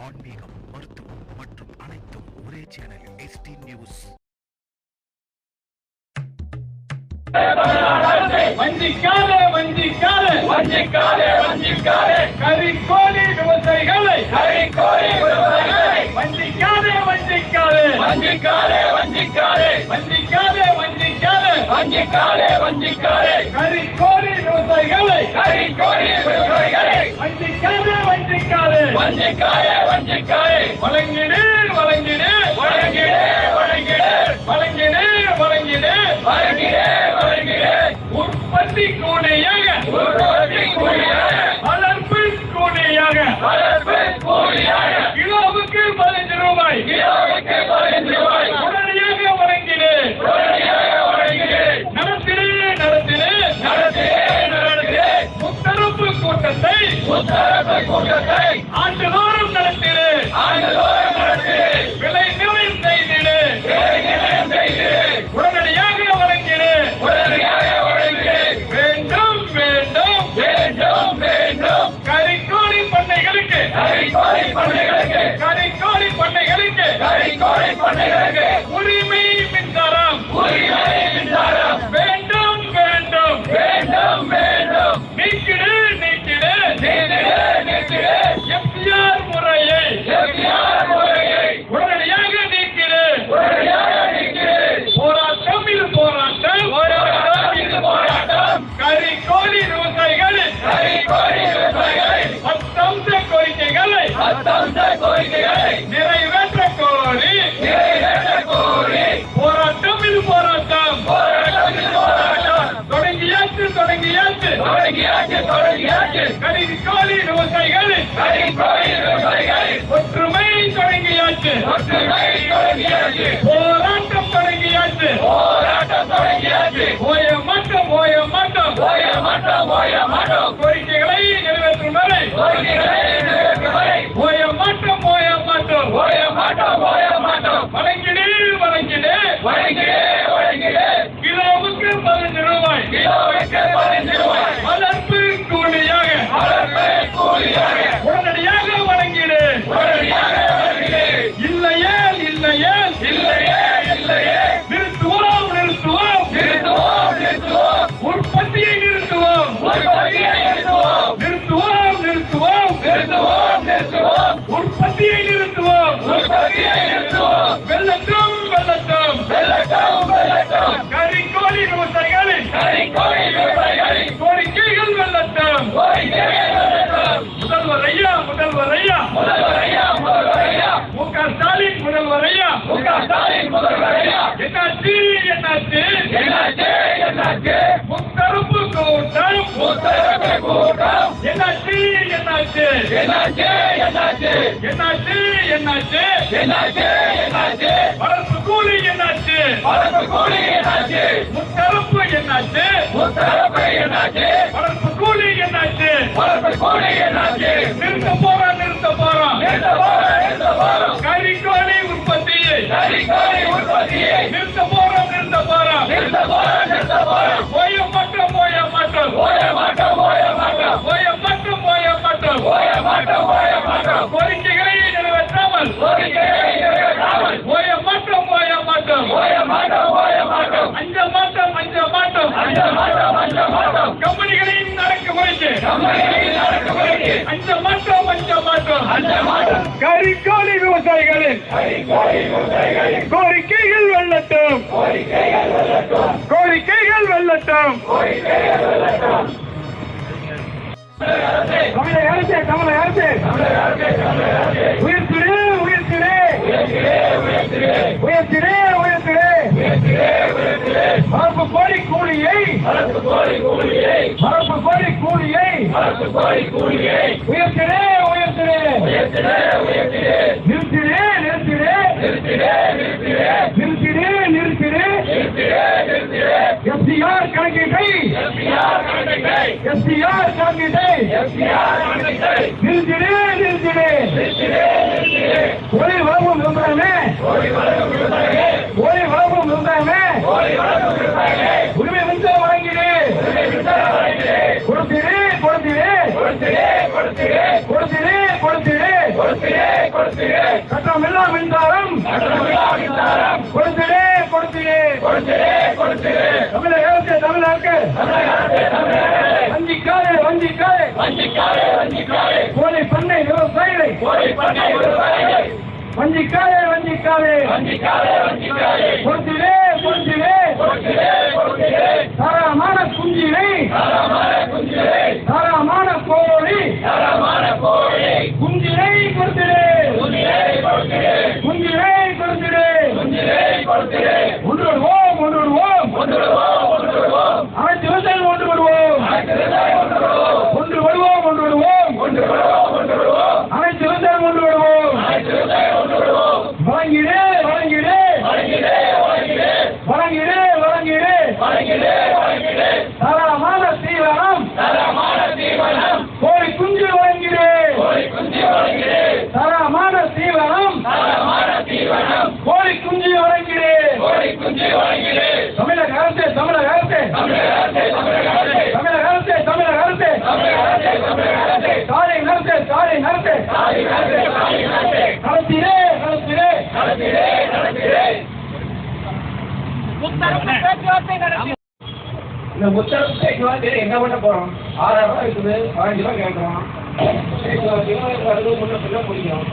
ஆன்மீகம், மருத்துவம் மற்றும் அனைத்தும் ஒரே சேனலில். ST news. வஞ்சிக்காதே வஞ்சிக்காதே வஞ்சிக்காதே வஞ்சிக்காதே கரிக்கோழி விவசாயிகளை வஞ்சிக்காதே வஞ்சிக்காதே வஞ்சிக்காதே வஞ்சிக்காதே வஞ்சிக்காதே வஞ்சிக்காதே வஞ்சிக்காதே வஞ்சிக்காதே கரிக்கோழி விவசாயிகளை வஞ்சிக்காதே வஞ்சிக்காதே வஞ்சிக்காதே வஞ்சிக்காதே வழங்கிடு வழங்கிடு வழங்கிடு வழங்கிடு வழங்கிடு வழங்கிடு வழங்கிடு உற்பத்தி கூலியாக வளர்ப்பு கூலியாக கிலோவுக்கு 15 ரூபாய் உடனடியாக வழங்கிடு நடத்திடு நடத்திடு முத்தரப்பு கூட்டத்தை ஆண்டுதோறும் நடத்திடு விலை நிர்ணயம் செய்திடு உடனடியாக வழங்கிடு கரிக்கோழி பண்ணைகளுக்கு உரிமை மின்சாரம் வேண்டும் வேண்டும் நீக்கிடு நீக்கிடு எஃப்சிஆர் முறையை உடனடியாக நீக்கிடு போராட்டம் இது போராட்டம் கரிக்கோழி விவசாயிகளின் 10 அம்ச கோரிக்கைகளை நிறைவேற்ற கோரி போராட்டம் இது போராட்டம் தொடங்கியாச்சு கரிக்கோழி விவசாயிகளின் ஒற்றுமை தொடங்கியாச்சு போராட்டம் தொடங்கியாச்சு ஓய மாட்டோம் கோரிக்கைகளை நிறைவேற்றும் வரை ஓய மாட்டோம் வழங்கிடு கிலோவுக்கு 15 ரூபாய் வளர்ப்பு கூலியாக உடனடியாக வழங்கிடு இல்லையே நிறுத்துவோம் உற்பத்தியை நிறுத்துவோம் உற்பத்தியை நிறுத்துவோம் வெள்ளட்டும் கரிக்கோழி விவசாயிகளின் கோரிக்கைகள் வெள்ளட்டும் முதல்வர் ஐயா மு க ஸ்டாலின் முதல்வர் ஐயா என்னாச்சு முத்தரப்பு கூட்டம் என்னாச்சு வளர்ப்பு கூலி என்னாச்சு முத்தரப்பு என்னாச்சு வளர்ப்பு கூலி என்னாச்சு நிறுத்த போறோம் கரிக்கோழி உற்பத்தியை நிறுத்த போறோம் போய மாட்டோம் கோரிக்கைகளை நிறைவேற்றாமல் போய மாட்டோம் அஞ்ச மாட்டோம் கம்பெனிகளின் அடக்குமுறைக்கு அஞ்ச மாட்டோம் கரிக்கோழி விவசாயிகளின் கோரிக்கைகள் வெல்லட்டும் தமிழக அரசு உயர்த்திடு மரபு கோழி கூலியை உயர்த்திடு நிறுத்திடு எஃப்சிஆர் கணக்கீட்டை நிறுத்திடு ஒளி வழங்கும் விவசாயமே உரிமை மின்சாரம் வழங்கிடு கொடுத்திடு கட்டணமில்லா மின்சாரம் கொடுத்திடே தமிழக அரசு வஞ்சிக்காதே கோழி பண்ணை விவசாயிகளை வஞ்சிக்காதே கொடுத்திடே தாராளமான குஞ்சினை தாராளமான கோழி குஞ்சினை கொடுத்திடே ஒன்றுவிடுவோம் அனைத்து விவசாயிகள் ஒன்றுவிடுவோம் அனைத்து விவசாயிகள் ஒன்றுவிடுவோம் வழங்கிடு தாராளமான தீவனம் கோழி குஞ்சு வழங்கிடு தாராளமான தீவனம் கோழி குஞ்சு வழங்கிடு தமிழக அரசு ஸ்டாலின் அரசு நடத்திடே இந்த முத்தரப்பு பேச்சுவார்த்தை என்ன பண்ண போறோம்? 6,000 ரூபாய் இருக்குது, 15 ரூபாய் கேட்கறோம். பேச்சுவார்த்தையும் முன்ன பின்ன முடியும்.